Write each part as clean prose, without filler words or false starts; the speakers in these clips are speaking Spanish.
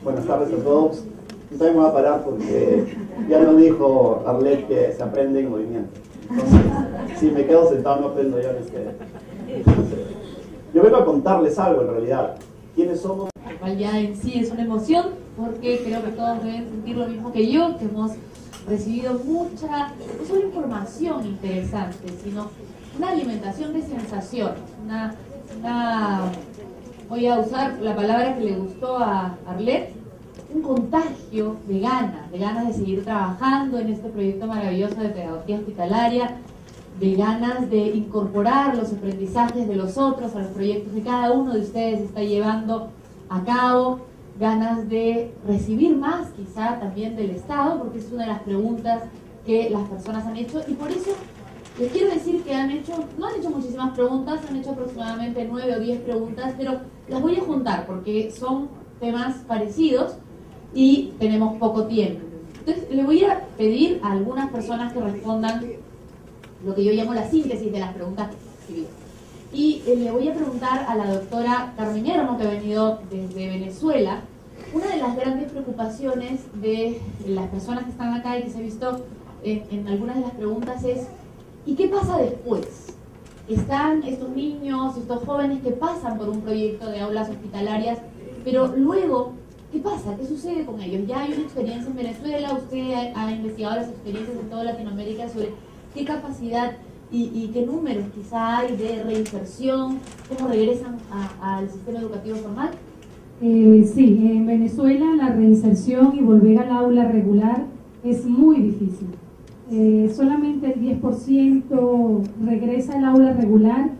Buenas tardes a todos. Yo también me voy a parar porque ya nos dijo Arlet que se aprende en movimiento. Entonces, si me quedo sentado no aprendo yo. Yo vengo a contarles algo en realidad. ¿Quiénes somos? Lo cual ya en sí es una emoción, porque creo que todos deben sentir lo mismo que yo, que hemos recibido mucha, no solo información interesante, sino una alimentación de sensaciones, voy a usar la palabra que le gustó a Arlet, un contagio de ganas de seguir trabajando en este proyecto maravilloso de pedagogía hospitalaria, de ganas de incorporar los aprendizajes de los otros a los proyectos que cada uno de ustedes está llevando a cabo, ganas de recibir más quizá también del Estado, porque es una de las preguntas que las personas han hecho, y por eso les quiero decir que no han hecho muchísimas preguntas, han hecho aproximadamente 9 o 10 preguntas, pero las voy a juntar porque son temas parecidos y tenemos poco tiempo. Entonces le voy a pedir a algunas personas que respondan lo que yo llamo la síntesis de las preguntas que recibí. Y le voy a preguntar a la doctora Carmen Yermo, que ha venido desde Venezuela. Una de las grandes preocupaciones de las personas que están acá y que se ha visto en algunas de las preguntas es: ¿y qué pasa después? Están estos niños, estos jóvenes que pasan por un proyecto de aulas hospitalarias, pero luego, ¿qué pasa? ¿Qué sucede con ellos? Ya hay una experiencia en Venezuela, usted ha investigado las experiencias en toda Latinoamérica sobre qué capacidad y qué números quizá hay de reinserción, cómo regresan al sistema educativo formal. Sí, en Venezuela la reinserción y volver al aula regular es muy difícil. Solamente el 10% regresa al aula regular,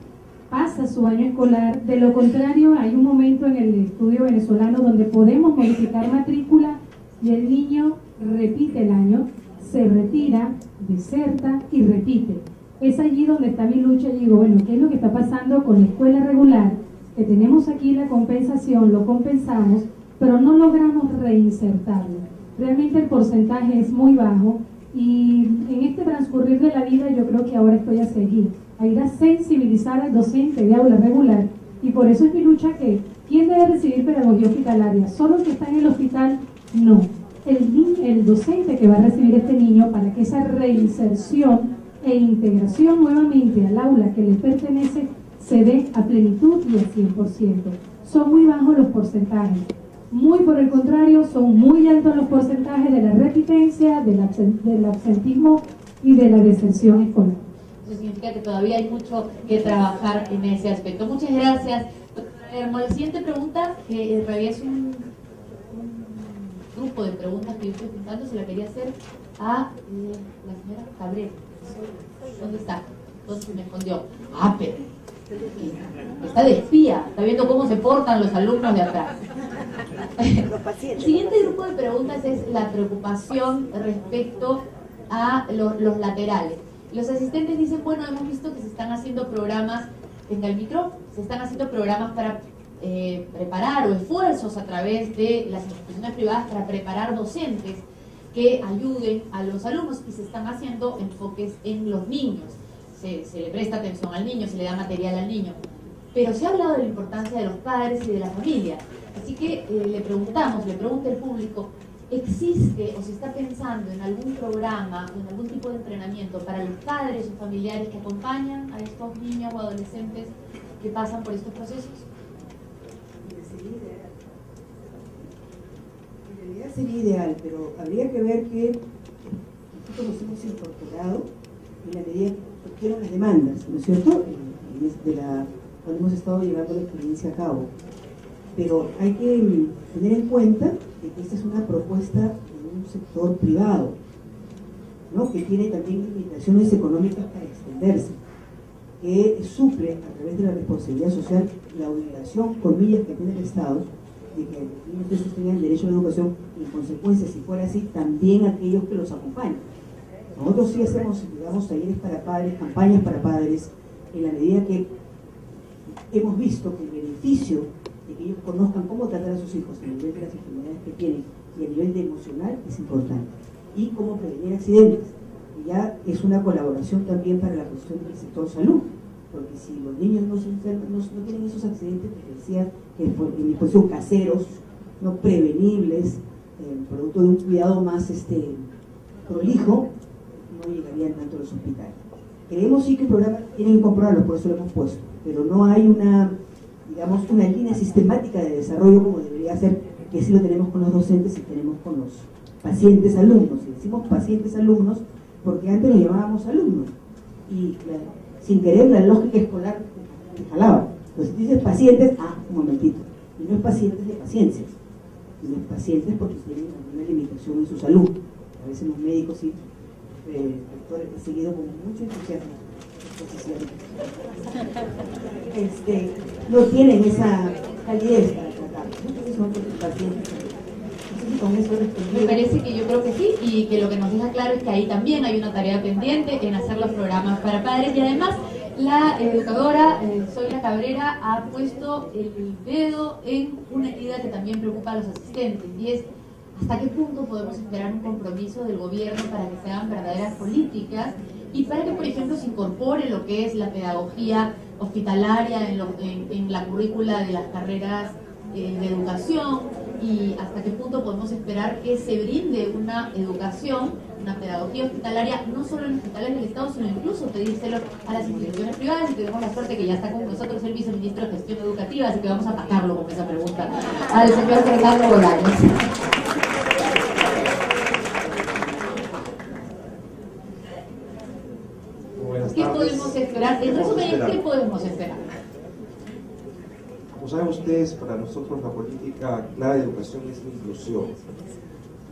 pasa su año escolar. De lo contrario, hay un momento en el estudio venezolano donde podemos modificar matrícula y el niño repite el año, se retira, deserta y repite. Es allí donde está mi lucha. Y digo, bueno, ¿qué es lo que está pasando con la escuela regular? Que tenemos aquí la compensación, lo compensamos, pero no logramos reinsertarlo. Realmente el porcentaje es muy bajo. Y en este transcurrir de la vida yo creo que ahora estoy a ir a sensibilizar al docente de aula regular, y por eso es mi lucha que ¿quién debe recibir pedagogía hospitalaria? ¿Solo el que está en el hospital? No, el docente que va a recibir este niño, para que esa reinserción e integración nuevamente al aula que le pertenece se dé a plenitud y al 100%. Son muy bajos los porcentajes. Muy por el contrario, son muy altos los porcentajes de la repitencia, del absentismo y de la deserción escolar. Eso significa que todavía hay mucho que trabajar en ese aspecto. Muchas gracias, doctora Lermo. La siguiente pregunta, que en realidad es un grupo de preguntas que yo estoy juntando, se la quería hacer a la señora Cabrera. ¿Dónde está? ¿Dónde se me escondió? Pero está de espía, está viendo cómo se portan los alumnos de atrás. El siguiente grupo de preguntas es la preocupación respecto a los laterales. Los asistentes dicen, bueno, hemos visto que se están haciendo programas, tenga el micrófono, se están haciendo programas para preparar, o esfuerzos a través de las instituciones privadas para preparar docentes que ayuden a los alumnos, y se están haciendo enfoques en los niños. Se le presta atención al niño, se le da material al niño, pero se ha hablado de la importancia de los padres y de la familia. Así que le pregunta el público, ¿existe o se está pensando en algún programa o en algún tipo de entrenamiento para los padres o familiares que acompañan a estos niños o adolescentes que pasan por estos procesos? En realidad sería ideal, pero habría que ver que nosotros nos hemos incorporado en la medida que surgieron las demandas, ¿no es cierto? Cuando hemos estado llevando la experiencia a cabo. Pero hay que tener en cuenta que esta es una propuesta de un sector privado, ¿no? Que tiene también limitaciones económicas para extenderse, que suple a través de la responsabilidad social la obligación, comillas, que tiene el Estado de que los niños tengan derecho a la educación, y en consecuencia, si fuera así, también aquellos que los acompañan. Nosotros sí hacemos, digamos, talleres para padres, campañas para padres, en la medida que hemos visto que el beneficio de que ellos conozcan cómo tratar a sus hijos a nivel de las enfermedades que tienen y a nivel de emocional es importante, y cómo prevenir accidentes. ya es una colaboración también para la cuestión del sector salud, porque si los niños no se enferman, no tienen esos accidentes que decía que en dispositivos caseros, no prevenibles, producto de un cuidado más prolijo, no llegarían tanto a los hospitales. Creemos sí que el programa tienen que comprobarlo, por eso lo hemos puesto, pero no hay una línea sistemática de desarrollo como debería ser, que sí lo tenemos con los docentes y tenemos con los pacientes alumnos. Y decimos pacientes alumnos porque antes lo llamábamos alumnos, y sin querer la lógica escolar te jalaba. Entonces dices pacientes, un momentito, y no es pacientes de paciencia, sino es pacientes porque tienen alguna limitación en su salud. A veces los médicos sí, doctores, he seguido con mucho entusiasmo no tienen esa calidez para tratar. Muchos son pacientes. Con eso me parece que yo creo que sí, y que lo que nos deja claro es que ahí también hay una tarea pendiente en hacer los programas para padres, y además la educadora Zoila Cabrera ha puesto el dedo en una herida que también preocupa a los asistentes, y es hasta qué punto podemos esperar un compromiso del gobierno para que se hagan verdaderas políticas y para que, por ejemplo, se incorpore lo que es la pedagogía hospitalaria en la currícula de las carreras de educación, y hasta qué punto podemos esperar que se brinde una educación, una pedagogía hospitalaria, no solo en hospitales del Estado, sino incluso pedírselo a las instituciones privadas. Y tenemos la suerte que ya está con nosotros el viceministro de Gestión Educativa, así que vamos a atacarlo con esa pregunta al señor Fernando Bolaños. ¿Qué podemos esperar? En resumen, ¿qué podemos esperar? Como saben ustedes, para nosotros la política clara de educación es la inclusión.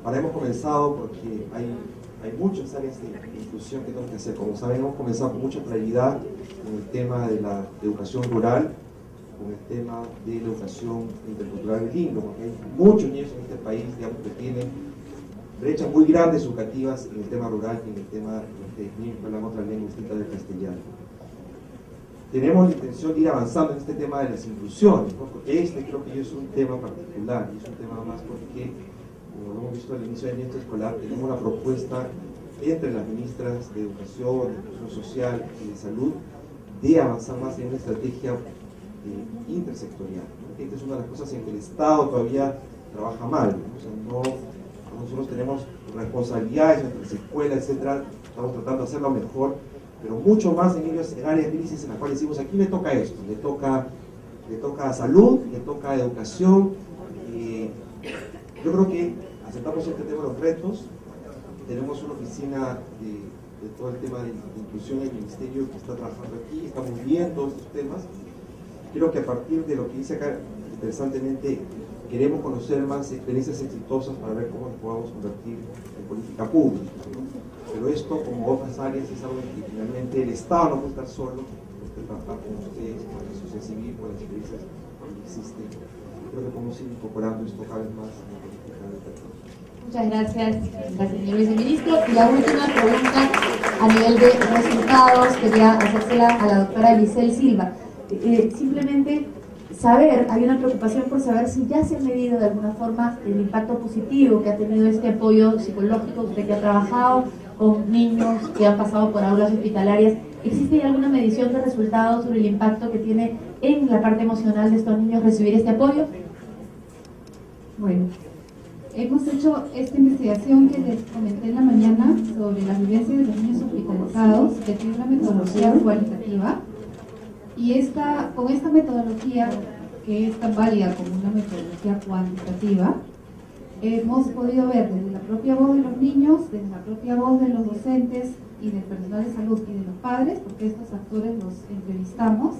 Ahora hemos comenzado porque hay muchas áreas de inclusión que tenemos que hacer. Como saben, hemos comenzado con mucha claridad con el tema de la educación rural, con el tema de la educación intercultural bilingüe, porque hay muchos niños en este país, digamos, que tienen brechas muy grandes educativas en el tema rural y en el tema de niños que hablan otra lengua distinta del castellano. Tenemos la intención de ir avanzando en este tema de las inclusiones, ¿no? Porque creo que es un tema particular, y es un tema más porque, como lo hemos visto al inicio del año escolar, tenemos una propuesta entre las ministras de Educación, de Inclusión Social y de Salud de avanzar más en una estrategia intersectorial, ¿no? Esta es una de las cosas en que el Estado todavía trabaja mal, ¿no? O sea, nosotros tenemos responsabilidades en nuestras escuelas, etcétera, estamos tratando de hacerlo mejor, pero mucho más en áreas de crisis en las cuales decimos, aquí le toca esto, le toca salud, le toca educación. Yo creo que aceptamos este tema de los retos. Tenemos una oficina de todo el tema de inclusión en el ministerio que está trabajando aquí, estamos viendo estos temas. Creo que a partir de lo que dice acá, interesantemente, queremos conocer más experiencias exitosas para ver cómo nos podamos convertir en política pública, ¿no? Pero esto, como otras áreas, es algo que finalmente el Estado no puede estar solo, puede trabajar con ustedes, con la sociedad civil, con las experiencias que existen. Creo que podemos ir incorporando esto cada vez más en la política educativa. Muchas gracias, señor viceministro. Y la última pregunta a nivel de resultados quería hacérsela a la doctora Giselle Silva. Simplemente saber, hay una preocupación por saber si ya se ha medido de alguna forma el impacto positivo que ha tenido este apoyo psicológico, usted que ha trabajado con niños que han pasado por aulas hospitalarias. ¿Existe ya alguna medición de resultados sobre el impacto que tiene en la parte emocional de estos niños recibir este apoyo? Bueno, hemos hecho esta investigación que les comenté en la mañana sobre las vivencias de los niños hospitalizados, que tiene una metodología cualitativa, y con esta metodología, que es tan válida como una metodología cuantitativa, hemos podido ver desde la propia voz de los niños, desde la propia voz de los docentes y del personal de salud y de los padres, porque estos actores los entrevistamos,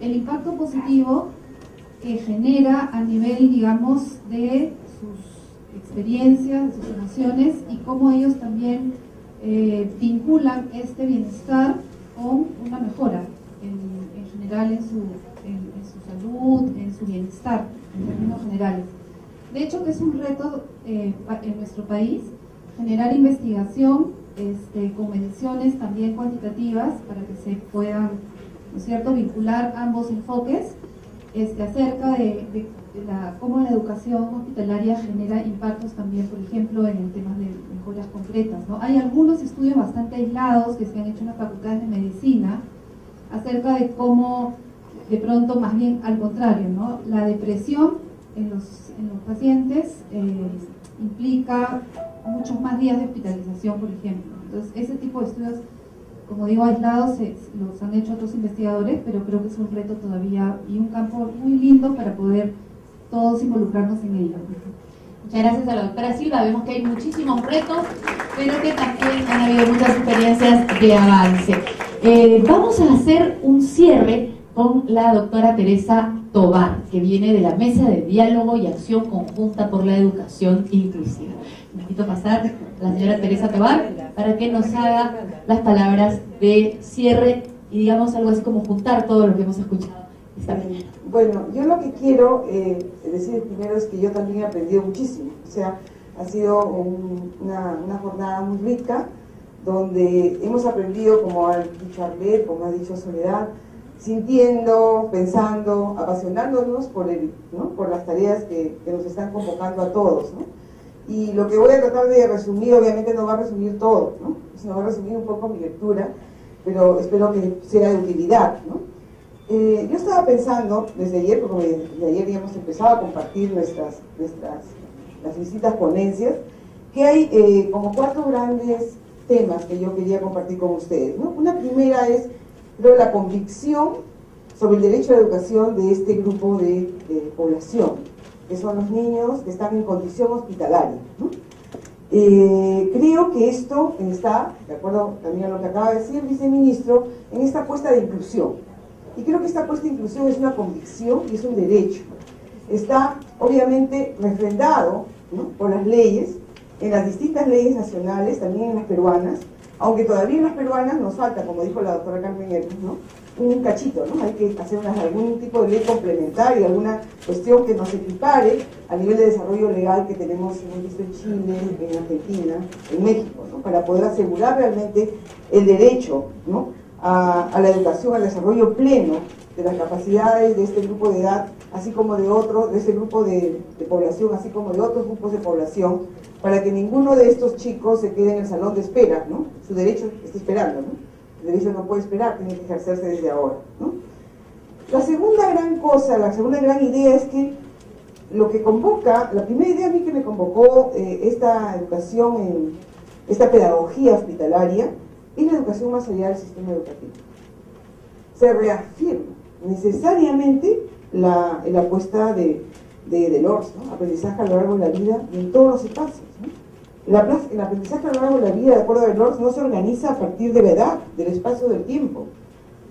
el impacto positivo que genera a nivel, digamos, de sus experiencias, de sus emociones, y cómo ellos también vinculan este bienestar con una mejora en general en su salud, en su bienestar, en términos generales. De hecho, que es un reto en nuestro país generar investigación con mediciones también cuantitativas para que se puedan, ¿no es cierto?, vincular ambos enfoques, acerca de cómo la educación hospitalaria genera impactos también, por ejemplo, en el tema de mejoras concretas, ¿no? Hay algunos estudios bastante aislados que se han hecho en las facultades de medicina acerca de cómo, de pronto, más bien al contrario, ¿no? La depresión en los pacientes implica muchos más días de hospitalización, por ejemplo. Entonces, ese tipo de estudios, como digo, aislados, los han hecho otros investigadores, pero creo que es un reto todavía y un campo muy lindo para poder todos involucrarnos en ello. Muchas gracias a la doctora Silva. Vemos que hay muchísimos retos, pero que también han habido muchas experiencias de avance. Vamos a hacer un cierre con la doctora Teresa Tovar, que viene de la Mesa de Diálogo y Acción Conjunta por la Educación Inclusiva. Me invito a pasar a la señora Teresa Tovar para que nos haga las palabras de cierre y digamos algo así como juntar todo lo que hemos escuchado esta mañana. Bueno, yo lo que quiero decir primero es que yo también he aprendido muchísimo. O sea, ha sido una jornada muy rica, donde hemos aprendido, como ha dicho Arlet, como ha dicho Soledad, sintiendo, pensando, apasionándonos por las tareas que nos están convocando a todos, ¿no? Y lo que voy a tratar de resumir, obviamente no va a resumir todo, ¿no? Sino va a resumir un poco mi lectura, pero espero que sea de utilidad, ¿no? Yo estaba pensando desde ayer, porque desde ayer ya hemos empezado a compartir las distintas ponencias, que hay como 4 grandes temas que yo quería compartir con ustedes, ¿no? Una primera es, creo, la convicción sobre el derecho a la educación de este grupo de población, que son los niños que están en condición hospitalaria, ¿no? Creo que esto está, de acuerdo también a lo que acaba de decir el viceministro, en esta apuesta de inclusión. Y creo que esta apuesta de inclusión es una convicción y es un derecho. Está obviamente refrendado, ¿no?, por las leyes, en las distintas leyes nacionales, también en las peruanas, aunque todavía en las peruanas nos falta, como dijo la doctora Carmen Hermes, ¿no?, un cachito, ¿no? Hay que hacer algún tipo de ley complementaria, alguna cuestión que nos equipare al nivel de desarrollo legal que tenemos, hemos visto en Chile, en Argentina, en México, ¿no?, para poder asegurar realmente el derecho, ¿no?, a la educación, al desarrollo pleno de las capacidades de este grupo de edad, así como de otros, de este grupo de población, así como de otros grupos de población, para que ninguno de estos chicos se quede en el salón de espera, ¿no? Su derecho está esperando, ¿no? El derecho no puede esperar, tiene que ejercerse desde ahora, ¿no? La segunda gran cosa, la segunda gran idea es que lo que convoca, la primera idea a mí que me convocó esta educación, esta pedagogía hospitalaria, es la educación más allá del sistema educativo. Se reafirma necesariamente la apuesta de Delors, ¿no? Aprendizaje a lo largo de la vida y en todos los espacios, ¿no? El aprendizaje a lo largo de la vida, de acuerdo a Delors, no se organiza a partir de la edad, del espacio del tiempo,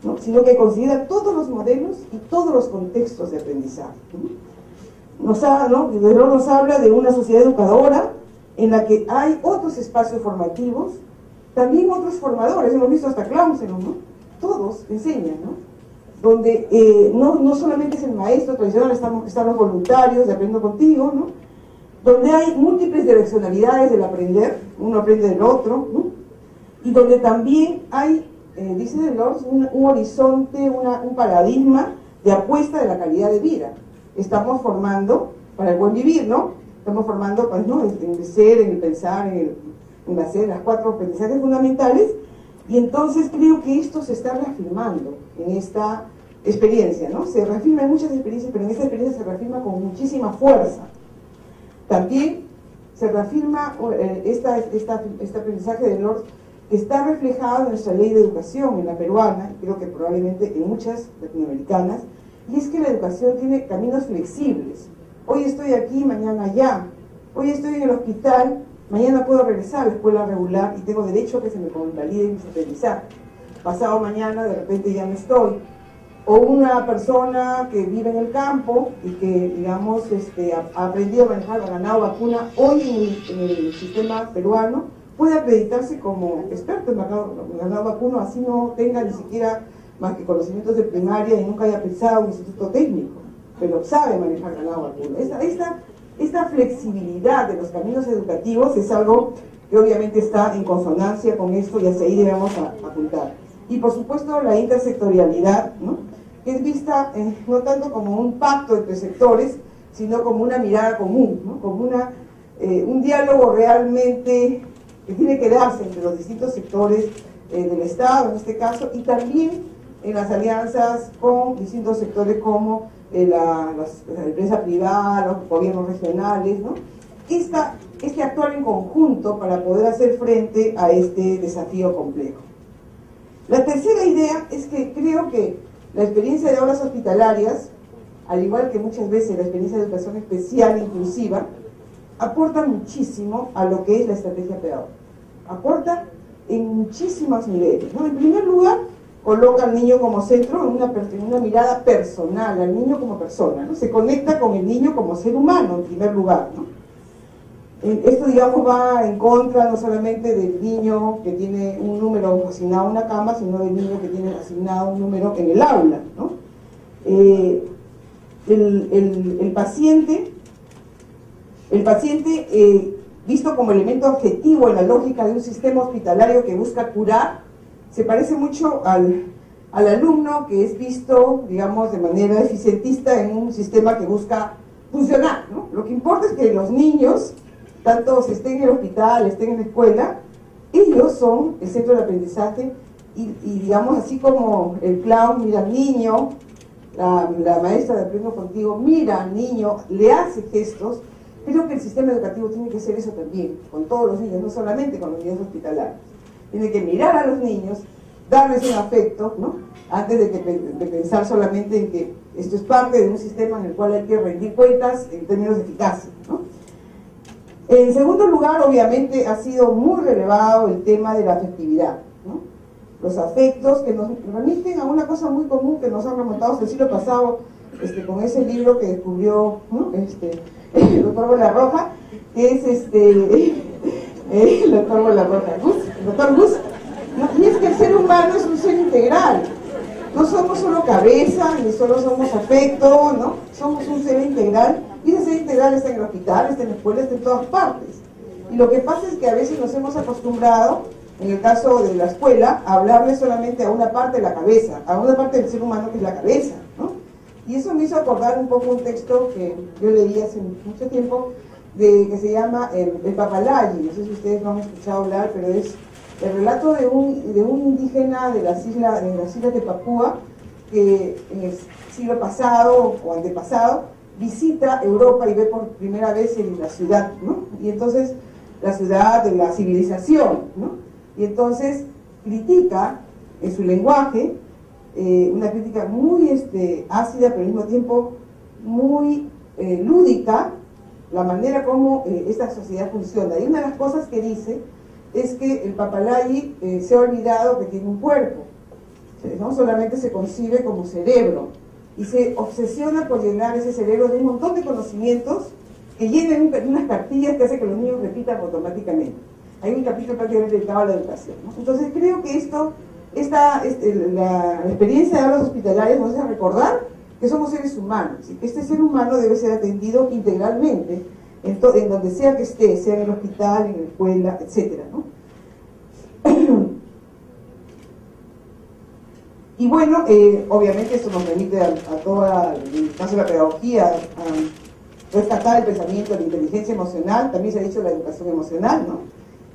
¿no?, sino que considera todos los modelos y todos los contextos de aprendizaje, ¿no? Delors nos habla de una sociedad educadora en la que hay otros espacios formativos, también otros formadores, hemos visto hasta Clausen, ¿no? Todos enseñan, ¿no? Donde no solamente es el maestro tradicional, están los voluntarios de Aprendo Contigo, ¿no?, donde hay múltiples direccionalidades del aprender, uno aprende del otro, ¿no?, y donde también hay, dice Delors, un horizonte, un paradigma de apuesta de la calidad de vida. Estamos formando para el buen vivir, ¿no? Estamos formando, pues, ¿no?, en el ser, en el pensar, en hacer las 4 aprendizajes fundamentales, y entonces creo que esto se está reafirmando en esta experiencia, ¿no? Se reafirma en muchas experiencias, pero en esta experiencia se reafirma con muchísima fuerza. También se reafirma este aprendizaje de Delors, que está reflejado en nuestra ley de educación, en la peruana, y creo que probablemente en muchas latinoamericanas, y es que la educación tiene caminos flexibles. Hoy estoy aquí, mañana allá. Hoy estoy en el hospital, mañana puedo regresar a la escuela regular y tengo derecho a que se me convaliden mis aprendizajes. Pasado mañana, de repente ya no estoy. O una persona que vive en el campo y que, digamos, ha aprendido a manejar el ganado vacuna, hoy en el sistema peruano puede acreditarse como experto en ganado vacuno, así no tenga ni siquiera más que conocimientos de primaria y nunca haya pensado en un instituto técnico, pero sabe manejar ganado vacuno. Esta flexibilidad de los caminos educativos es algo que obviamente está en consonancia con esto y hacia ahí debemos apuntar. Y por supuesto la intersectorialidad, ¿no?, que es vista no tanto como un pacto entre sectores, sino como una mirada común, ¿no? Como un diálogo realmente que tiene que darse entre los distintos sectores del Estado, en este caso, y también en las alianzas con distintos sectores como la empresa privada, los gobiernos regionales, ¿no? Este actuar en conjunto para poder hacer frente a este desafío complejo. La tercera idea es que creo que la experiencia de aulas hospitalarias, al igual que muchas veces la experiencia de educación especial inclusiva, aporta muchísimo a lo que es la estrategia pedagógica. Aporta en muchísimos niveles, ¿no? En primer lugar, coloca al niño como centro en una mirada personal, al niño como persona, ¿no? Se conecta con el niño como ser humano, en primer lugar, ¿no? Esto, digamos, va en contra no solamente del niño que tiene un número asignado a una cama, sino del niño que tiene asignado un número en el aula, ¿no? El paciente, visto como elemento objetivo en la lógica de un sistema hospitalario que busca curar, se parece mucho al alumno que es visto, digamos, de manera eficientista en un sistema que busca funcionar, ¿no? Lo que importa es que los niños, tanto si estén en el hospital, estén en la escuela, ellos son el centro de aprendizaje y digamos, así como el clown mira al niño, la maestra de Aprendo Contigo mira al niño, le hace gestos. Creo que el sistema educativo tiene que hacer eso también, con todos los niños, no solamente con los niños hospitalarios. Tiene que mirar a los niños, darles un afecto, ¿no? Antes de pensar solamente en que esto es parte de un sistema en el cual hay que rendir cuentas en términos de eficacia, ¿no? En segundo lugar, obviamente, ha sido muy relevado el tema de la afectividad, ¿no? Los afectos que nos remiten a una cosa muy común que nos han remontado hasta el siglo pasado, con ese libro que descubrió, ¿no? El doctor Bolarroja, que es el doctor Bolarroja, el doctor Gus, ¿no? Y es que el ser humano es un ser integral. No somos solo cabeza, ni solo somos afecto, ¿no? Somos un ser integral, y ese ser integral está en el hospital, está en la escuela, está en todas partes. Y lo que pasa es que a veces nos hemos acostumbrado, en el caso de la escuela, a hablarle solamente a una parte de la cabeza, a una parte del ser humano que es la cabeza, ¿no? Y eso me hizo acordar un poco un texto que yo leí hace mucho tiempo, que se llama el Papalayi. No sé si ustedes lo han escuchado hablar, pero es el relato de un indígena de las islas de Papúa, que en el siglo pasado o antepasado visita Europa y ve por primera vez en la ciudad, ¿no? Y entonces la ciudad de la civilización, ¿no? Y entonces critica en su lenguaje, una crítica muy ácida, pero al mismo tiempo muy lúdica, la manera como esta sociedad funciona. Y una de las cosas que dice es que el Papalayi se ha olvidado que tiene un cuerpo, no solamente se concibe como cerebro, y se obsesiona por llenar ese cerebro de un montón de conocimientos que llenen unas cartillas que hace que los niños repitan automáticamente. Hay un capítulo prácticamente dedicado a la educación, ¿no? Entonces creo que la experiencia de aulas hospitalarias nos hace recordar que somos seres humanos y que este ser humano debe ser atendido integralmente en donde sea que esté, sea en el hospital, en la escuela, etcétera, ¿no? Y bueno, obviamente esto nos permite a toda, en el caso de la pedagogía, a rescatar el pensamiento, la inteligencia emocional, también se ha dicho la educación emocional, ¿no?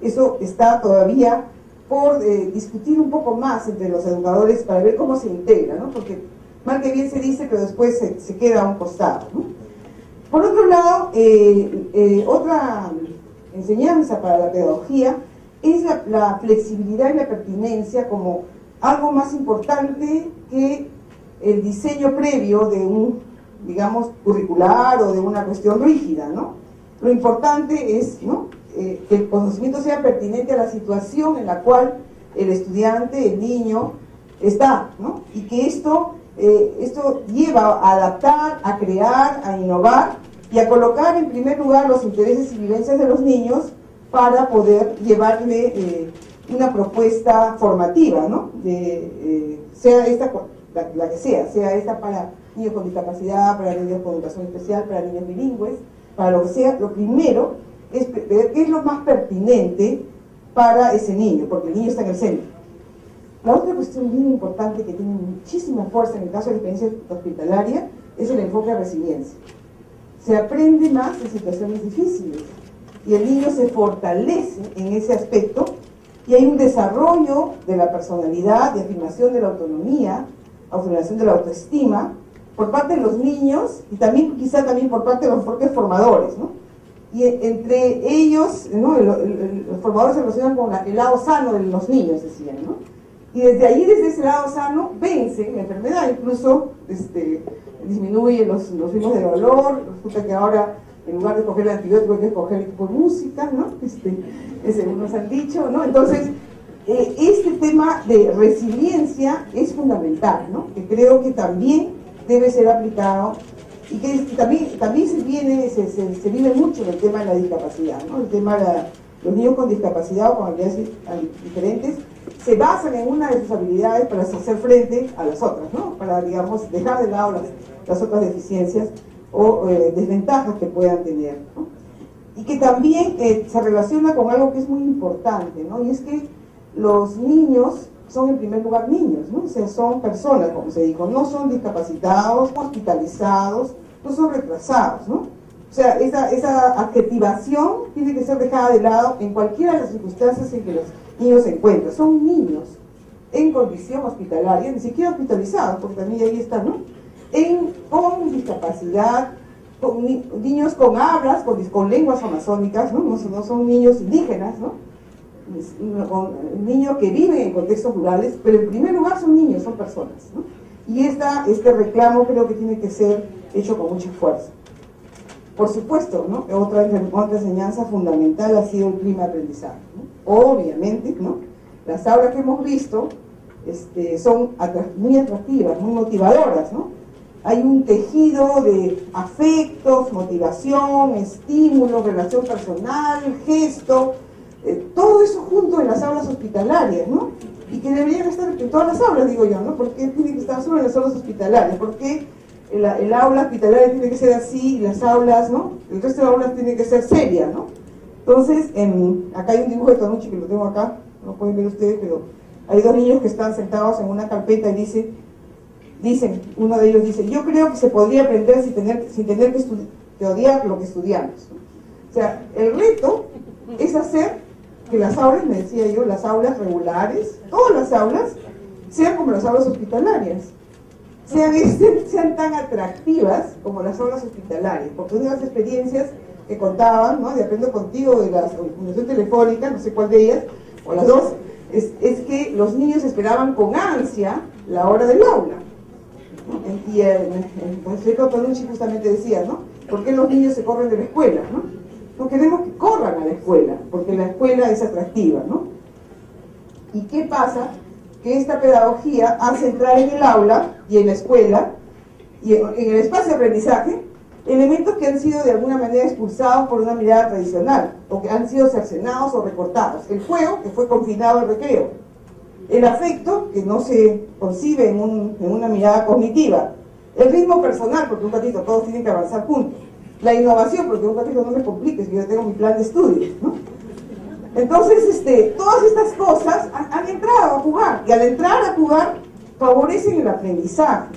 Eso está todavía por discutir un poco más entre los educadores para ver cómo se integra, ¿no? Porque mal que bien se dice, pero después se queda a un costado, ¿no? Por otro lado, otra enseñanza para la pedagogía es la flexibilidad y la pertinencia como algo más importante que el diseño previo de un, digamos, curricular o de una cuestión rígida, ¿no? Lo importante es, ¿no?, que el conocimiento sea pertinente a la situación en la cual el estudiante, el niño, está, ¿no? Y que esto lleva a adaptar, a crear, a innovar y a colocar en primer lugar los intereses y vivencias de los niños para poder llevarle una propuesta formativa, ¿no? Sea esta la que sea esta para niños con discapacidad, para niños con educación especial, para niños bilingües, para lo que sea. Lo primero es ver qué es lo más pertinente para ese niño, porque el niño está en el centro. La otra cuestión bien importante que tiene muchísima fuerza en el caso de la experiencia hospitalaria es el enfoque de resiliencia. Se aprende más en situaciones difíciles y el niño se fortalece en ese aspecto y hay un desarrollo de la personalidad, de afirmación de la autonomía, afirmación de la autoestima por parte de los niños y también quizá también por parte de los propios formadores, ¿no? Y entre ellos, ¿no? Los formadores se relacionan con el lado sano de los niños, decían, ¿no? Y desde ahí, desde ese lado sano, vencen la enfermedad, incluso disminuye los ritmos de dolor. Resulta que ahora, en lugar de escoger el antibiótico, hay que escoger el tipo de música, ¿no? Según nos han dicho, ¿no? Entonces, este tema de resiliencia es fundamental, ¿no? Que creo que también debe ser aplicado y que también se vive mucho el tema de la discapacidad, ¿no? El tema de los niños con discapacidad o con habilidades diferentes se basan en una de sus habilidades para hacer frente a las otras, ¿no? Para, digamos, dejar de lado las otras deficiencias o desventajas que puedan tener, ¿no? Y que también se relaciona con algo que es muy importante, ¿no? Y es que los niños son en primer lugar niños, ¿no? O sea, son personas, como se dijo, no son discapacitados, hospitalizados, no son retrasados, ¿no? O sea, esa adjetivación tiene que ser dejada de lado en cualquiera de las circunstancias en que los niños se encuentran. Son niños en condición hospitalaria, ni siquiera hospitalizados, porque también ahí están, ¿no? Con discapacidad, niños con hablas, con lenguas amazónicas, ¿no? No son niños indígenas, ¿no? Niños que viven en contextos rurales, pero en primer lugar son niños, son personas, ¿no? Y este reclamo creo que tiene que ser hecho con mucha fuerza. Por supuesto, ¿no? Otra enseñanza fundamental ha sido el clima de aprendizaje, ¿no? Obviamente, ¿no? Las aulas que hemos visto son muy atractivas, muy motivadoras, ¿no? Hay un tejido de afectos, motivación, estímulo, relación personal, gesto, todo eso junto en las aulas hospitalarias, ¿no? Y que deberían estar en todas las aulas, digo yo, ¿no? ¿Por qué tiene que estar solo en las aulas hospitalarias? ¿Por qué el aula hospitalaria tiene que ser así y las aulas, ¿no? El resto de aulas tiene que ser seria, ¿no? Entonces, acá hay un dibujo de Tonucci que lo tengo acá, no pueden ver ustedes, pero hay dos niños que están sentados en una carpeta y dicen, uno de ellos dice, yo creo que se podría aprender sin tener que odiar lo que estudiamos, ¿no? O sea, el reto es hacer que las aulas, me decía yo, las aulas regulares, todas las aulas, sean como las aulas hospitalarias, sean tan atractivas como las aulas hospitalarias, porque una de las experiencias que contaban, ¿no? De Aprendo Contigo, de la Fundación Telefónica, no sé cuál de ellas, o las dos, es que los niños esperaban con ansia la hora del aula, ¿no? Y el Tonucci justamente decía, ¿no? ¿Por qué los niños se corren de la escuela, ¿no? No queremos que corran a la escuela, porque la escuela es atractiva, ¿no? ¿Y qué pasa? Que esta pedagogía hace entrar en el aula y en la escuela y en el espacio de aprendizaje elementos que han sido de alguna manera expulsados por una mirada tradicional o que han sido cercenados o recortados. El juego, que fue confinado al recreo. El afecto, que no se concibe en una mirada cognitiva. El ritmo personal, porque un ratito todos tienen que avanzar juntos. La innovación, porque un ratito no me compliques, que yo tengo mi plan de estudios, ¿no? Entonces, todas estas cosas han entrado a jugar, y al entrar a jugar favorecen el aprendizaje.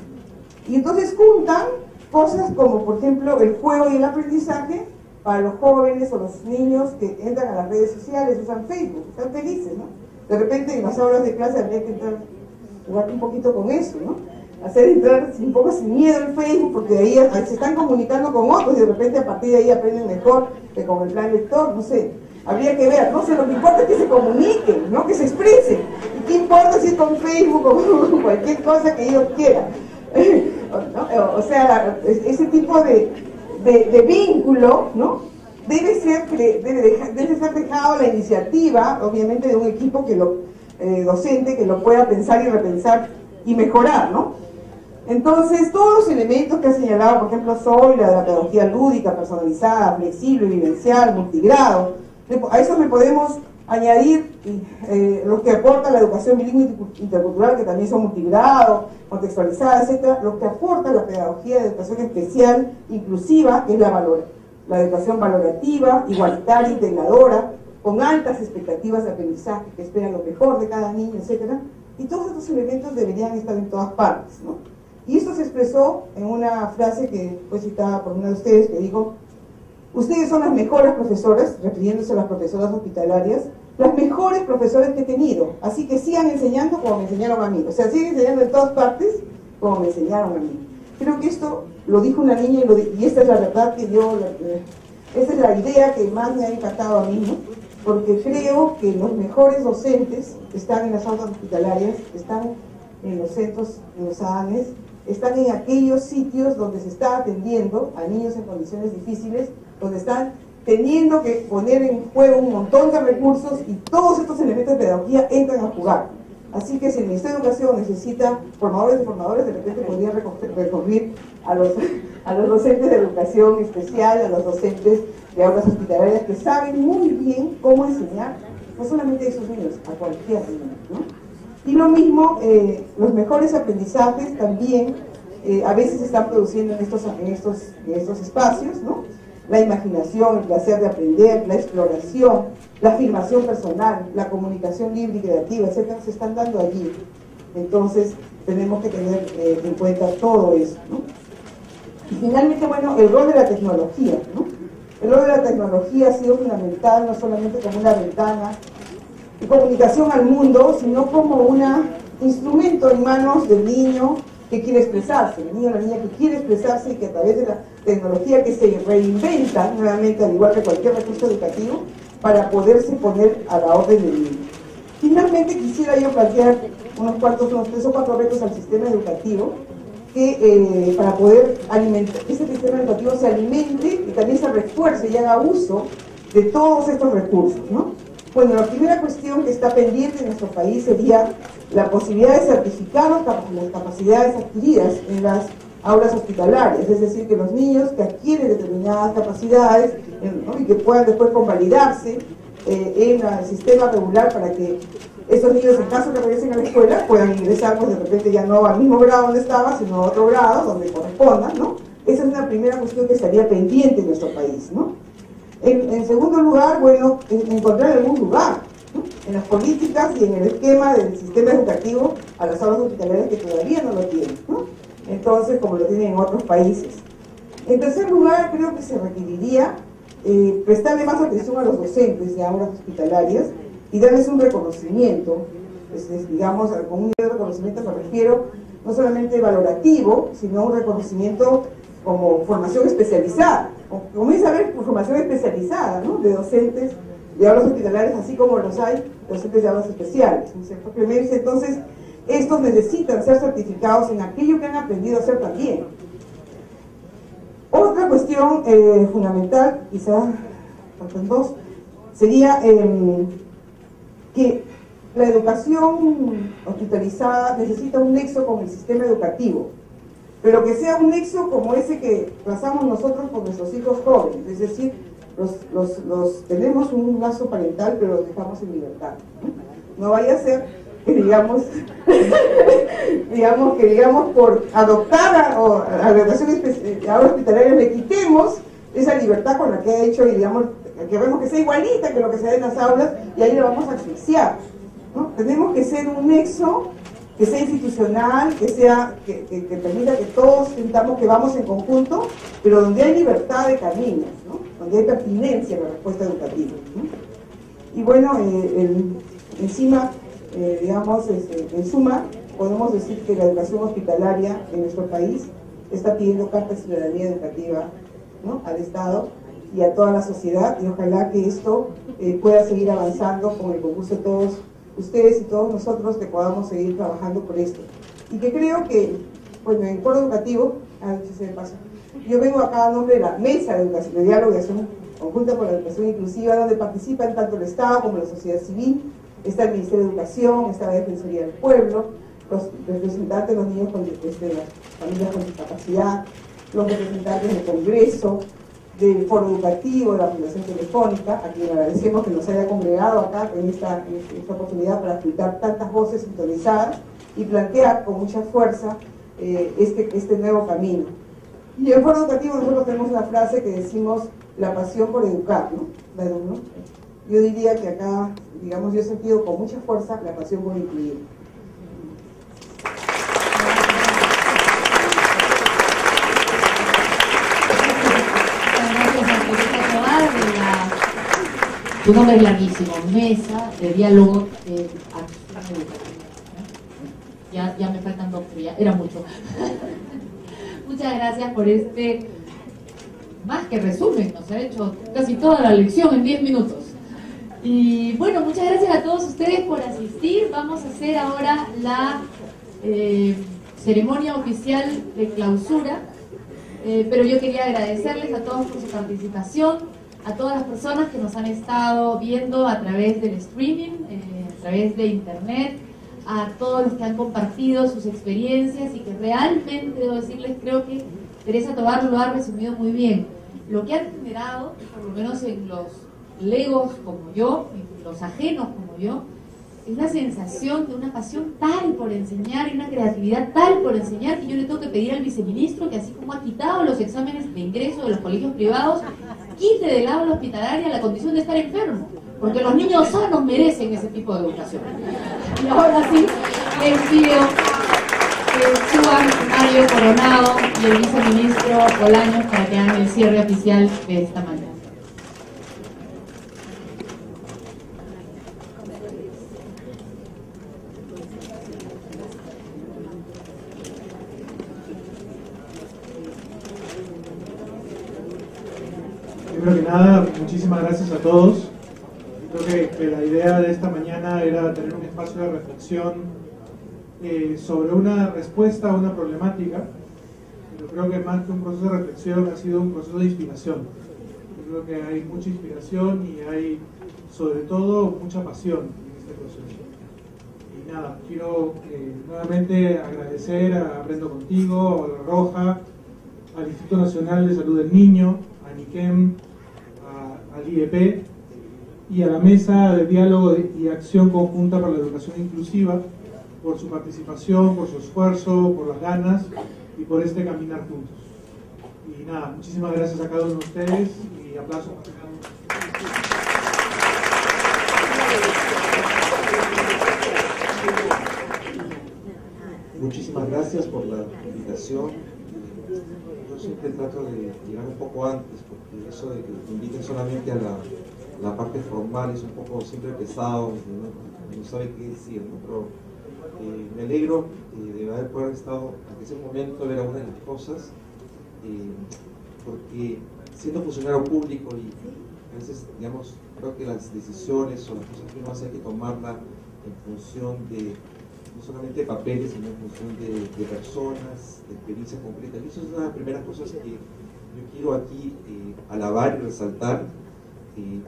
Y entonces juntan cosas como, por ejemplo, el juego y el aprendizaje para los jóvenes o los niños que entran a las redes sociales, usan Facebook, están felices, ¿no? De repente en las horas de clase habría que jugar un poquito con eso, ¿no? Hacer entrar un poco sin miedo el Facebook, porque de ahí se están comunicando con otros y de repente a partir de ahí aprenden mejor que con el plan lector, no sé. Habría que ver, no sé, lo que importa es que se comuniquen, ¿no? Que se expresen. ¿Y qué importa si es con Facebook o con cualquier cosa que ellos quieran? ¿No? O sea, ese tipo de vínculo, ¿no? Debe ser dejado a la iniciativa, obviamente, de un equipo docente que lo pueda pensar y repensar y mejorar, ¿no? Entonces, todos los elementos que ha señalado, por ejemplo, Zoe, la pedagogía lúdica, personalizada, flexible, vivencial, multigrado, a eso le podemos añadir los que aporta la educación bilingüe intercultural, que también son multigrado, contextualizada, etcétera, los que aporta la pedagogía de educación especial, inclusiva, que es la educación valorativa, igualitaria, integradora, con altas expectativas de aprendizaje, que esperan lo mejor de cada niño, etcétera. Y todos estos elementos deberían estar en todas partes, ¿no? Y esto se expresó en una frase que fue citada por una de ustedes, que dijo: ustedes son las mejores profesoras, refiriéndose a las profesoras hospitalarias, las mejores profesoras que he tenido, así que sigan enseñando como me enseñaron a mí. O sea, siguen enseñando en todas partes como me enseñaron a mí. Creo que esto lo dijo una niña y esta es la verdad que esta es la idea que más me ha impactado a mí, ¿no? Porque creo que los mejores docentes están en las aulas hospitalarias, están en los centros, en los ADANES, están en aquellos sitios donde se está atendiendo a niños en condiciones difíciles, donde están teniendo que poner en juego un montón de recursos y todos estos elementos de pedagogía entran a jugar. Así que si el Ministerio de Educación necesita formadores y formadores, de repente podría recurrir a los docentes de educación especial, a los docentes de aulas hospitalarias que saben muy bien cómo enseñar, no solamente a esos niños, a cualquier niño, ¿no? Y lo mismo, los mejores aprendizajes también a veces se están produciendo en estos espacios, ¿no? La imaginación, el placer de aprender, la exploración, la afirmación personal, la comunicación libre y creativa, etcétera, se están dando allí. Entonces, tenemos que tener en cuenta todo eso, ¿no? Y finalmente, bueno, el rol de la tecnología, ¿no? El rol de la tecnología ha sido fundamental, no solamente como una ventana de comunicación al mundo, sino como un instrumento en manos del niño que quiere expresarse, el niño o la niña que quiere expresarse y que a través de la tecnología que se reinventa nuevamente, al igual que cualquier recurso educativo, para poderse poner a la orden del niño. Finalmente quisiera yo plantear unos 3 o 4 retos al sistema educativo, que para poder alimentar, este sistema educativo se alimente y también se refuerce y haga uso de todos estos recursos, ¿no? Bueno, la primera cuestión que está pendiente en nuestro país sería la posibilidad de certificar las capacidades adquiridas en las aulas hospitalarias, es decir, que los niños que adquieren determinadas capacidades, ¿no? Y que puedan después convalidarse en el sistema regular para que estos niños, en caso que regresen a la escuela, puedan ingresar, pues de repente ya no al mismo grado donde estaban, sino a otro grado donde correspondan, ¿no? Esa es una primera cuestión que estaría pendiente en nuestro país, ¿no? En segundo lugar, bueno, encontrar algún lugar, ¿no? En las políticas y en el esquema del sistema educativo a las aulas hospitalarias que todavía no lo tienen, ¿no? Entonces, como lo tienen en otros países. En tercer lugar, creo que se requeriría prestarle más atención a los docentes de aulas hospitalarias y darles un reconocimiento, digamos, con un nivel de reconocimiento me refiero no solamente valorativo, sino un reconocimiento como formación especializada, como es saber formación especializada, ¿no? De docentes de aulas hospitalarias, así como los hay docentes de aulas especiales, ¿no es cierto? Entonces, estos necesitan ser certificados en aquello que han aprendido a hacer también. Otra cuestión fundamental, quizá faltan dos, sería que la educación hospitalizada necesita un nexo con el sistema educativo, pero que sea un nexo como ese que trazamos nosotros con nuestros hijos jóvenes, es decir, tenemos un lazo parental, pero los dejamos en libertad, ¿no? No vaya a ser que digamos por adoptar a la educación hospitalaria le quitemos esa libertad con la que ha hecho, y digamos, que vemos que sea igualita que lo que se da en las aulas, y ahí la vamos a asfixiar, ¿no? Tenemos que ser un nexo que sea institucional, que permita que todos sintamos que vamos en conjunto, pero donde hay libertad de caminos, ¿no? Donde hay pertinencia en la respuesta educativa, ¿no? Y bueno, encima, digamos, en suma, podemos decir que la educación hospitalaria en nuestro país está pidiendo carta de ciudadanía educativa, ¿no? Al Estado y a toda la sociedad, y ojalá que esto pueda seguir avanzando con el concurso de todos ustedes y todos nosotros, que podamos seguir trabajando por esto. Y que creo que, bueno, en el foro educativo, yo vengo acá a nombre de la Mesa de Educación, de Diálogo y Acción Conjunta por la Educación Inclusiva, donde participan tanto el Estado como la sociedad civil, está el Ministerio de Educación, está la Defensoría del Pueblo, los representantes de los niños con las familias con discapacidad, los representantes del Congreso, del Foro Educativo, de la Fundación Telefónica, a quien agradecemos que nos haya congregado acá en esta oportunidad para escuchar tantas voces sintonizadas y plantear con mucha fuerza este nuevo camino. Y en el Foro Educativo nosotros tenemos una frase que decimos: la pasión por educar, ¿no? Yo diría que acá, digamos, yo he sentido con mucha fuerza la pasión por incluir. Tu nombre es larguísimo, Mesa de Diálogo Acción Educativa. Ya me faltan dos, pero ya era mucho. Muchas gracias por este, más que resumen, nos ha hecho casi toda la lección en 10 minutos. Y bueno, muchas gracias a todos ustedes por asistir. Vamos a hacer ahora la ceremonia oficial de clausura, pero yo quería agradecerles a todos por su participación, a todas las personas que nos han estado viendo a través del streaming, a través de internet, a todos los que han compartido sus experiencias y que realmente, debo decirles, creo que Teresa Tobar lo ha resumido muy bien. Lo que han generado, por lo menos en los legos como yo, en los ajenos como yo, es una sensación de una pasión tal por enseñar y una creatividad tal por enseñar que yo le tengo que pedir al viceministro que, así como ha quitado los exámenes de ingreso de los colegios privados, quite del aula hospitalaria la condición de estar enfermo, porque los niños sanos merecen ese tipo de educación. Y ahora sí, les pido que suban Mario Coronado y el viceministro Bolaños para que hagan el cierre oficial de esta mañana. Primero que nada, muchísimas gracias a todos. Creo que la idea de esta mañana era tener un espacio de reflexión sobre una respuesta a una problemática, pero creo que más que un proceso de reflexión ha sido un proceso de inspiración. Yo creo que hay mucha inspiración y hay, sobre todo, mucha pasión en este proceso. Y nada, quiero nuevamente agradecer a Aprendo Contigo, a Valor Roja, al Instituto Nacional de Salud del Niño, a NICEM, al IEP y a la Mesa de Diálogo y Acción Conjunta para la Educación Inclusiva por su participación, por su esfuerzo, por las ganas y por este caminar juntos. Y nada, muchísimas gracias a cada uno de ustedes y aplausos para cada uno. Muchísimas gracias por la invitación. Yo siempre trato de llegar un poco antes, porque eso de que te inviten solamente a la parte formal es un poco siempre pesado, no sabe qué decir, ¿no? Pero me alegro de haber podido estado en ese momento, era una de las cosas, porque siendo funcionario público y a veces, digamos, creo que las decisiones o las cosas que uno hace hay que tomarla en función de no solamente de papeles, sino en función de personas, de experiencias concretas. Y eso es una de las primeras cosas que yo quiero aquí alabar y resaltar,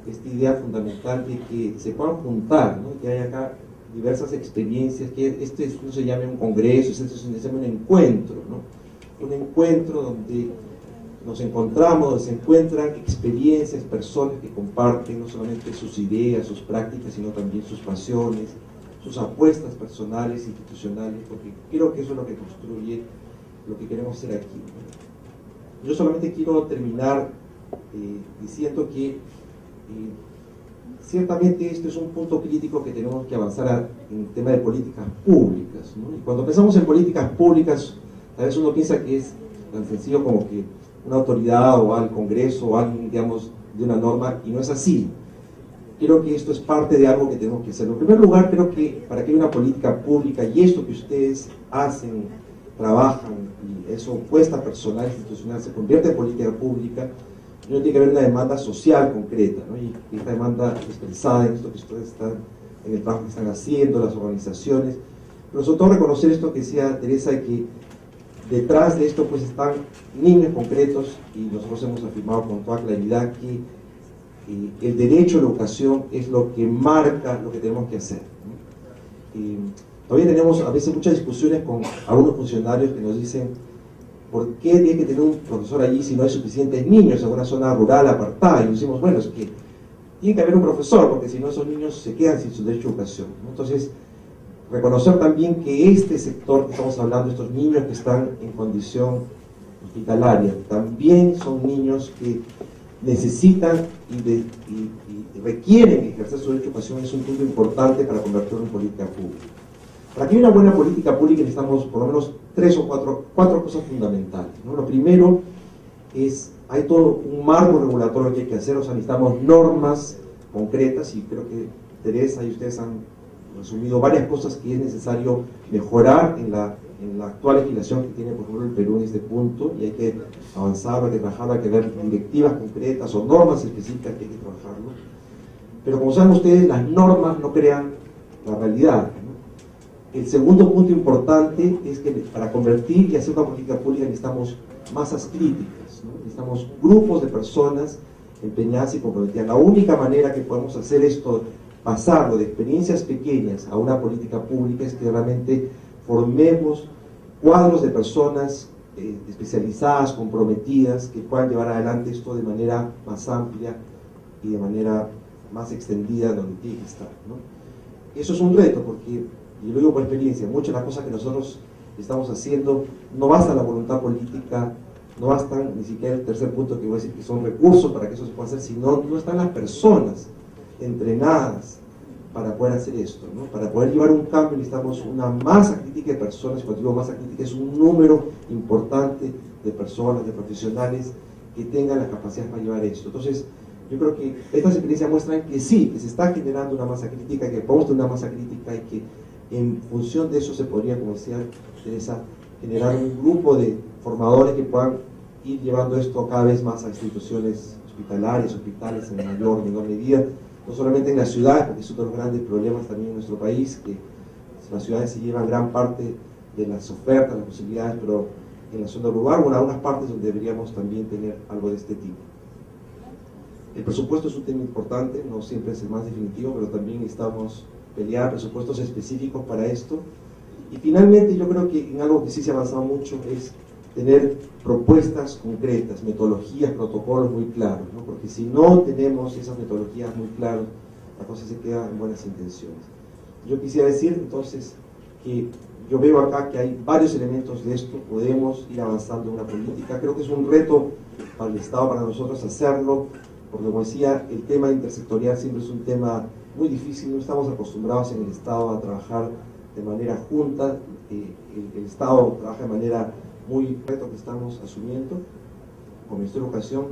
esta idea fundamental de que se puedan juntar, ¿no? Que hay acá diversas experiencias, que este no se llame un congreso, este se llama un encuentro, ¿no? Un encuentro donde nos encontramos, donde se encuentran experiencias, personas que comparten no solamente sus ideas, sus prácticas, sino también sus pasiones, sus apuestas personales, institucionales, porque creo que eso es lo que construye lo que queremos hacer aquí, ¿no? Yo solamente quiero terminar diciendo que ciertamente esto es un punto crítico que tenemos que avanzar en el tema de políticas públicas, ¿no? Y cuando pensamos en políticas públicas, a veces uno piensa que es tan sencillo como que una autoridad o al Congreso o alguien, digamos, de una norma, y no es así. Creo que esto es parte de algo que tenemos que hacer. En primer lugar, creo que para que haya una política pública y esto que ustedes hacen, trabajan, y eso cuesta personal, institucional, se convierte en política pública, tiene que haber una demanda social concreta, ¿no? Y esta demanda expresada en esto que ustedes están, en el trabajo que están haciendo, las organizaciones, pero sobre todo reconocer esto que decía Teresa, de que detrás de esto pues están niños concretos, y nosotros hemos afirmado con toda claridad que el derecho a la educación es lo que marca lo que tenemos que hacer, ¿no? Todavía tenemos a veces muchas discusiones con algunos funcionarios que nos dicen: ¿por qué tiene que tener un profesor allí si no hay suficientes niños en una zona rural apartada? Y decimos, bueno, es que tiene que haber un profesor, porque si no esos niños se quedan sin su derecho a educación, ¿no? Entonces, reconocer también que este sector que estamos hablando, estos niños que están en condición hospitalaria, también son niños que necesitan y requieren ejercer su derecho a educación, es un punto importante para convertirlo en política pública. Para que haya una buena política pública necesitamos por lo menos cuatro cosas fundamentales, ¿no? Lo primero es, hay todo un marco regulatorio que hay que hacer, o sea, necesitamos normas concretas, y creo que Teresa y ustedes han resumido varias cosas que es necesario mejorar en la actual legislación que tiene, por ejemplo, el Perú en este punto, y hay que avanzar, hay que trabajar, hay que ver directivas concretas o normas específicas que hay que trabajarlo. Pero como saben ustedes, las normas no crean la realidad, ¿no? El segundo punto importante es que para convertir y hacer una política pública necesitamos masas críticas, ¿no? Necesitamos grupos de personas empeñadas y comprometidas. La única manera que podemos hacer esto, pasarlo de experiencias pequeñas a una política pública, es que realmente formemos cuadros de personas especializadas, comprometidas, que puedan llevar adelante esto de manera más amplia y de manera más extendida donde tiene que estar, ¿no? Eso es un reto, porque, y lo digo por experiencia, muchas de las cosas que nosotros estamos haciendo no basta la voluntad política, no bastan ni siquiera el tercer punto que voy a decir que son recursos para que eso se pueda hacer, sino no están las personas entrenadas para poder hacer esto, ¿no? Para poder llevar un cambio necesitamos una masa crítica de personas. Cuando digo masa crítica es un número importante de personas, de profesionales que tengan la capacidad para llevar esto. Entonces yo creo que estas experiencias muestran que sí, que se está generando una masa crítica, que podemos tener una masa crítica y que en función de eso se podría, como decía Teresa, generar un grupo de formadores que puedan ir llevando esto cada vez más a instituciones hospitalarias, hospitales en mayor o menor medida, no solamente en las ciudades, porque es uno de los grandes problemas también en nuestro país, que las ciudades se llevan gran parte de las ofertas, las posibilidades, pero en la zona rural, bueno, algunas partes donde deberíamos también tener algo de este tipo. El presupuesto es un tema importante, no siempre es el más definitivo, pero también necesitamos pelear presupuestos específicos para esto. Y finalmente yo creo que en algo que sí se ha avanzado mucho es tener propuestas concretas, metodologías, protocolos muy claros, ¿no? Porque si no tenemos esas metodologías muy claras, la cosa se queda en buenas intenciones. Yo quisiera decir entonces que yo veo acá que hay varios elementos de esto, podemos ir avanzando en una política, creo que es un reto para el Estado, para nosotros hacerlo, porque como decía, el tema intersectorial siempre es un tema muy difícil, no estamos acostumbrados en el Estado a trabajar de manera junta, el Estado trabaja de manera muy reto que estamos asumiendo. Como Ministerio de Educación,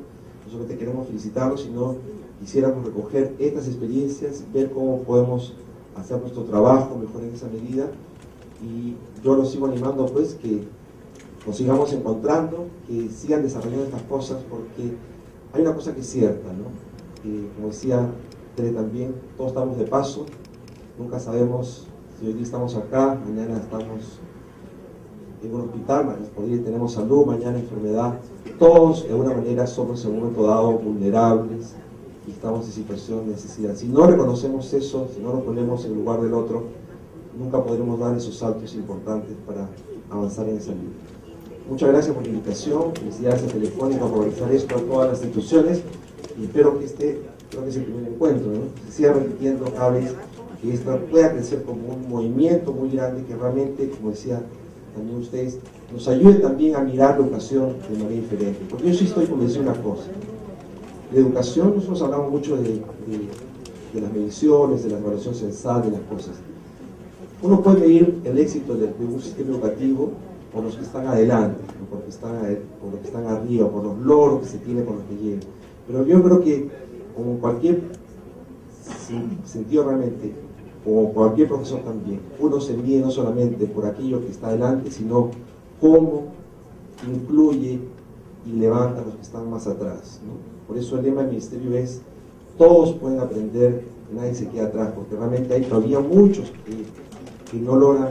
no solamente queremos felicitarlos, sino quisiéramos recoger estas experiencias, ver cómo podemos hacer nuestro trabajo mejor en esa medida, y yo los sigo animando pues que nos sigamos encontrando, que sigan desarrollando estas cosas, porque hay una cosa que es cierta, ¿no? Como decía Tere también, todos estamos de paso, nunca sabemos si hoy día estamos acá, mañana estamos en un hospital, mañana tenemos salud, mañana enfermedad. Todos de alguna manera somos en un momento dado vulnerables y estamos en situación de necesidad. Si no reconocemos eso, si no nos ponemos en el lugar del otro, nunca podremos dar esos saltos importantes para avanzar en esa vida. Muchas gracias por la invitación, felicidades a Telefónica por organizar esto a todas las instituciones, y espero que creo que es el primer encuentro, ¿no? Se siga repitiendo cada vez, que esto pueda crecer como un movimiento muy grande que realmente, como decía también ustedes, nos ayude también a mirar la educación de manera diferente. Porque yo sí estoy convencido de una cosa: la educación, nosotros hablamos mucho de las mediciones, de la evaluación censal, de las cosas. Uno puede medir el éxito de un sistema educativo por los que están adelante, ¿no? por los que están arriba, por los logros que se tiene, por los que llegan. Pero yo creo que, como cualquier sentido realmente, como cualquier profesor también, uno se mide no solamente por aquello que está adelante, sino cómo incluye y levanta a los que están más atrás, ¿no? Por eso el lema del ministerio es: todos pueden aprender, nadie se queda atrás, porque realmente hay todavía muchos que no logran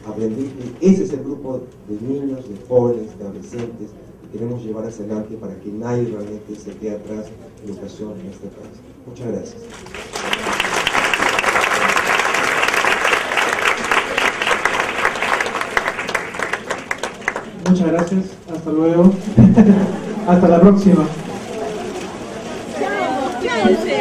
aprender. Ese es el grupo de niños, de jóvenes, de adolescentes que queremos llevar hacia adelante para que nadie realmente se quede atrás en la educación en este país. Muchas gracias. Muchas gracias, hasta luego. Hasta la próxima. Chao.